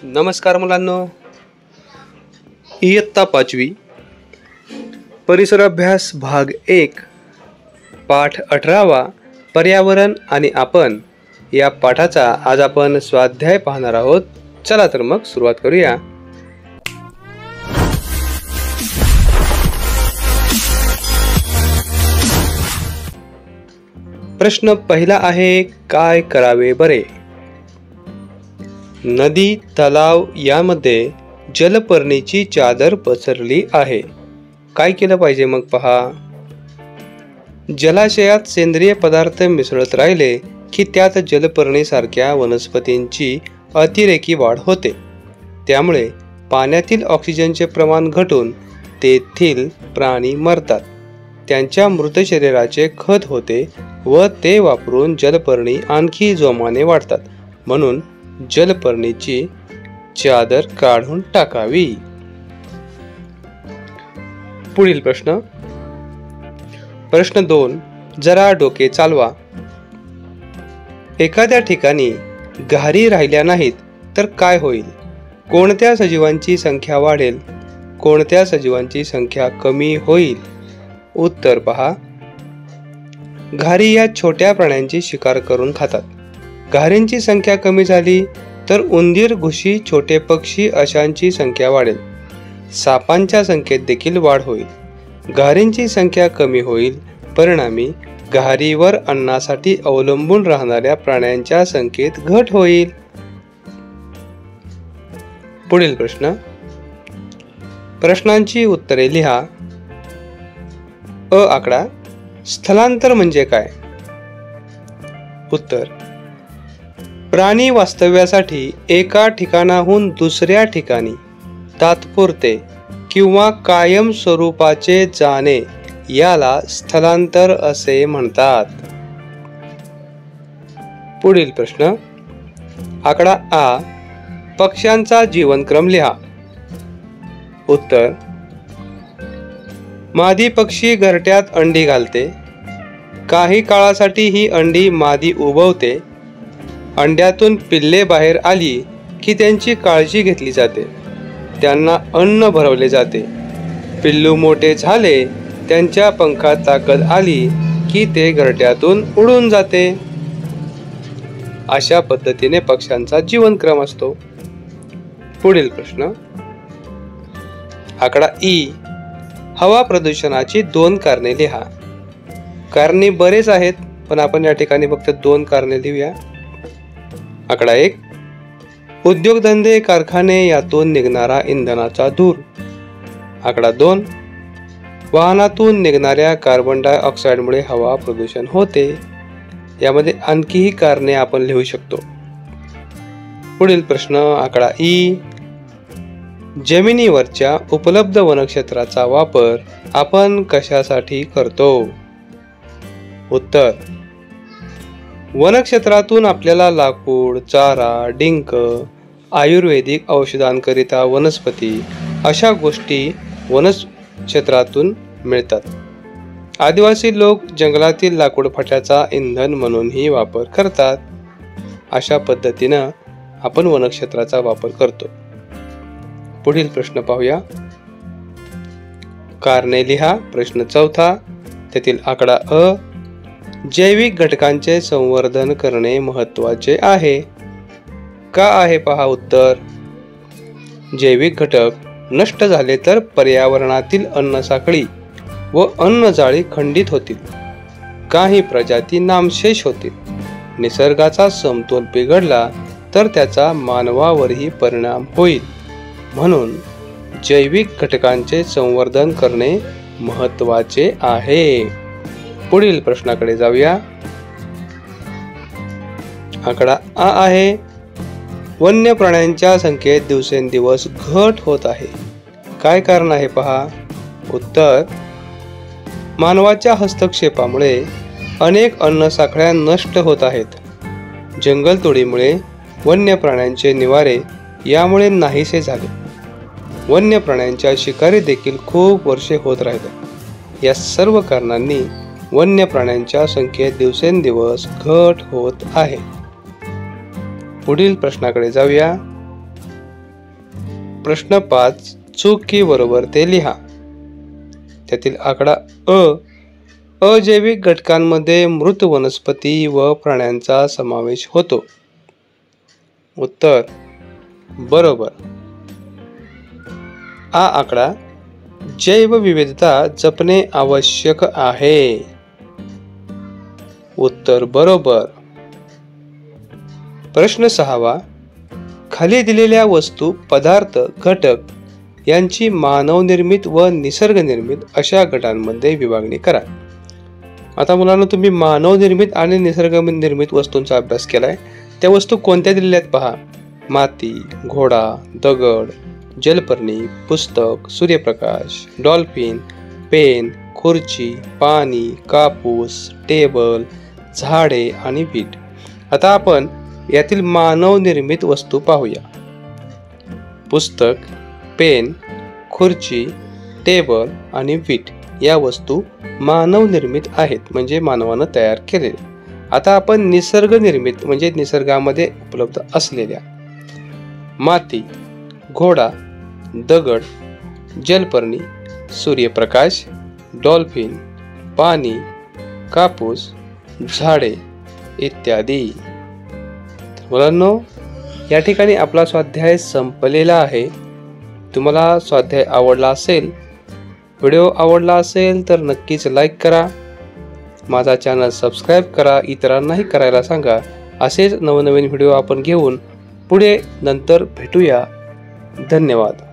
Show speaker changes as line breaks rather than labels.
नमस्कार मुलांनो, इयत्ता 5वी परिसर अभ्यास भाग 1 पाठ 18वा पर्यावरण आणि आपण या पाठाचा आज आपण स्वाध्याय पाहणार आहोत. चला तर मग सुरुवात करूया. प्रश्न पहिला आहे, काय करावे बरे? नदी, तलाव यामध्ये जलपर्णीची चादर पसरली आहे. काय केलं पाहिजे मग पहा. जलाशयात सेंद्रिय पदार्थ मिसळत राहिले की त्यात जलपर्णीसारख्या वनस्पतींची अतिरेकी वाढ होते. त्यामुळे पाण्यातील ऑक्सिजनचे प्रमाण घटून तेथील प्राणी मरतात. त्यांच्या मृत शरीराचे खत होते व ते वापरून जलपर्णी आणखी जोमाने वाढतात. म्हणून जलपर्णीची चादर काढून टाकावी. पुढील प्रश्न. प्रश्न 2, जरा डोके चालवा. एखाद्या ठिकाणी घारी राहिल्या नाहीत तर काय होईल? कोणत्या सजीवांची संख्या वाढेल? कोणत्या सजीवांची संख्या कमी होईल? उत्तर पहा. घारी या छोट्या प्राण्यांची शिकार करून खातात. घारींची संख्या कमी झाली तर उंदीर, घुशी, छोटे पक्षी अशांची संख्या वाढेल. सापांच्या संख्येत देखील वाढ होईल. घारींची संख्या कमी होईल, परिणामी घारीवर अन्नासाठी अवलंबून राहणाऱ्या प्राण्यांच्या संख्येत घट होईल. पुढील प्रश्न. प्रश्नांची उत्तरे लिहा. अ आकडा. स्थलांतर म्हणजे काय? उत्तर. प्राणी वास्तव्यासाठी एका ठिकाणाहून दुसऱ्या ठिकाणी तात्पुरते किंवा कायम स्वरूपाचे जाणे याला स्थलांतर असे म्हणतात. पुढील प्रश्न. आकडा आ. पक्ष्यांचा जीवनक्रम लिहा. उत्तर. मादी पक्षी घरट्यात अंडी घालते. काही काळासाठी ही अंडी मादी उबवते. अंड्यातून पिल्ले बाहेर आली की त्यांची काळजी घेतली जाते. त्यांना अन्न भरवले जाते. पिल्लू मोठे झाले, त्यांच्या पंखात ताकद आली की ते घरट्यातून उडून जाते. अशा पद्धतीने पक्ष्यांचा जीवनक्रम असतो. पुढील प्रश्न. आकडा ई. हवा प्रदूषणाची 2 कारणे लिहा. कारणे बरेच आहेत, पण आपण या ठिकाणी फक्त 2 कारणे लिहूया. आकडा 1. उद्योगधंदे, कारखाने यातून निघणारा इंधनाचा धूर. आकडा 2. वाहनातून निघणाऱ्या कार्बन डायऑक्साईडमुळे हवा प्रदूषण होते. यामध्ये आणखीही कारणे आपण लिहू शकतो. पुढील प्रश्न. आकडा ई. जमिनीवरच्या उपलब्ध वनक्षेत्राचा वापर आपण कशासाठी करतो? उत्तर. वनक्षेत्रातून आपल्याला लाकूड, चारा, डिंक, आयुर्वेदिक औषधांकरिता वनस्पती अशा गोष्टी वनक्षेत्रातून मिळतात. आदिवासी लोक जंगलातील लाकूड फाट्याचा इंधन म्हणूनही वापर करतात. अशा पद्धतीनं आपण वनक्षेत्राचा वापर करतो. पुढील प्रश्न पाहूया. कारणे लिहा. प्रश्न 4. त्यातील आकडा अ. जैविक घटकांचे संवर्धन करणे महत्त्वाचे आहे. का आहे पहा. उत्तर. जैविक घटक नष्ट झाले तर पर्यावरणातील अन्नसाखळी व अन्नजाळी खंडित होतील. काही प्रजाती नामशेष होतील. निसर्गाचा समतोल बिघडला तर त्याचा मानवावरही परिणाम होईल. म्हणून जैविक घटकांचे संवर्धन करणे महत्त्वाचे आहे. पुढील प्रश्नाकडे जाऊया. आकडा आ आहे. वन्य प्राण्यांच्या संख्येत दिवसेंदिवस घट होत आहे. काय कारण आहे पहा. उत्तर. मानवाच्या हस्तक्षेपामुळे अनेक अन्नसाखळ्या नष्ट होत आहेत. जंगलतोडीमुळे वन्य प्राण्यांचे निवारे यामुळे नाहीसे झाले. वन्य प्राण्यांच्या शिकारी देखील खूप वर्षे होत राहिल्या. या सर्व कारणांनी वन्य प्राण्यांच्या संख्येत दिवसेंदिवस घट होत आहे. पुढील प्रश्नाकडे जाऊया. प्रश्न 5 चूक की बरोबर ते लिहा. त्यातील आकडा अजैविक घटकांमध्ये मृत वनस्पती व प्राण्यांचा समावेश होतो. उत्तर बरोबर. हा आकडा जैवविविधता जपणे आवश्यक आहे. उत्तर बरोबर. प्रश्न 6 खाली दिलेल्या वस्तू, पदार्थ, घटक यांची मानवनिर्मित व निसर्गनिर्मित अशा गटांमध्ये विभागणी करा. आता मुलांना तुम्ही मानवनिर्मित आणि निसर्गनिर्मित वस्तूंचा अभ्यास केलाय. त्या वस्तू कोणत्या दिलेल्या आहेत पहा. माती, घोडा, दगड, जलपर्णी, पुस्तक, सूर्यप्रकाश, डॉल्फिन, पेन, खुर्ची, पाणी, कापूस, टेबल, झाडे आणि वीट. आता आपण यातील मानवनिर्मित वस्तू पाहूया. पुस्तक, पेन, खुर्ची, टेबल आणि वीट या वस्तू मानवनिर्मित आहेत, म्हणजे मानवानं तयार केलेल्या. आता आपण निसर्गनिर्मित म्हणजे निसर्गामध्ये उपलब्ध असलेल्या माती, घोडा, दगड, जलपर्णी, सूर्यप्रकाश, डॉल्फिन, पाणी, कापूस, झाडे इत्यादी. मुलांनो, या ठिकाणी आपला स्वाध्याय संपलेला आहे. तुम्हाला स्वाध्याय आवडला असेल, व्हिडिओ आवडला असेल तर नक्कीच लाईक करा. माझा चॅनल सबस्क्राईब करा. इतरांनाही करायला सांगा. असेच नवनवीन व्हिडिओ आपण घेऊन पुढे नंतर भेटूया. धन्यवाद.